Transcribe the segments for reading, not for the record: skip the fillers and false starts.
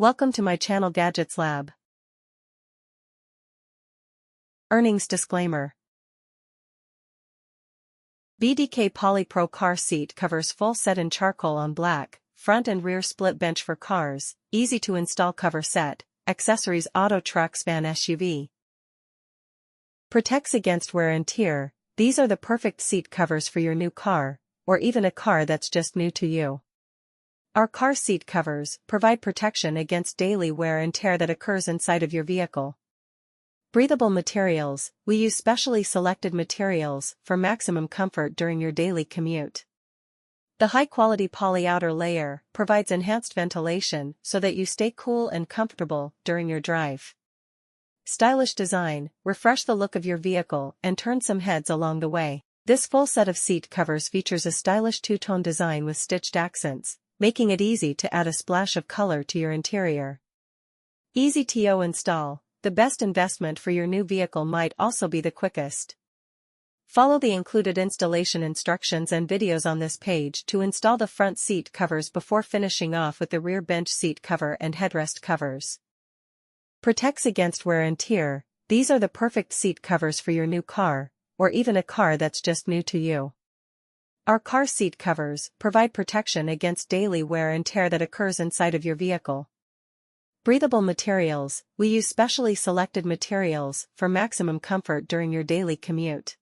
Welcome to my channel Gadgets Lab. Earnings disclaimer. BDK Poly Pro car seat covers full set in charcoal on black, front and rear split bench for cars, easy to install cover set, accessories auto truck span SUV. Protects against wear and tear. These are the perfect seat covers for your new car, or even a car that's just new to you. Our car seat covers provide protection against daily wear and tear that occurs inside of your vehicle. Breathable materials. We use specially selected materials for maximum comfort during your daily commute. The high-quality poly outer layer provides enhanced ventilation so that you stay cool and comfortable during your drive. Stylish design. Refresh the look of your vehicle and turn some heads along the way. This full set of seat covers features a stylish two-tone design with stitched accents, making it easy to add a splash of color to your interior. Easy to install. The best investment for your new vehicle might also be the quickest. Follow the included installation instructions and videos on this page to install the front seat covers before finishing off with the rear bench seat cover and headrest covers. Protects against wear and tear. These are the perfect seat covers for your new car, or even a car that's just new to you. Our car seat covers provide protection against daily wear and tear that occurs inside of your vehicle. Breathable materials. We use specially selected materials for maximum comfort during your daily commute.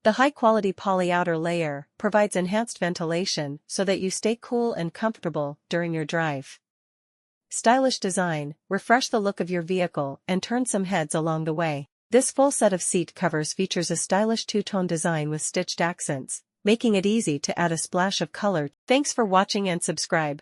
The high-quality poly outer layer provides enhanced ventilation so that you stay cool and comfortable during your drive. Stylish design. Refresh the look of your vehicle and turn some heads along the way. This full set of seat covers features a stylish two-tone design with stitched accents, making it easy to add a splash of color. Thanks for watching and subscribe.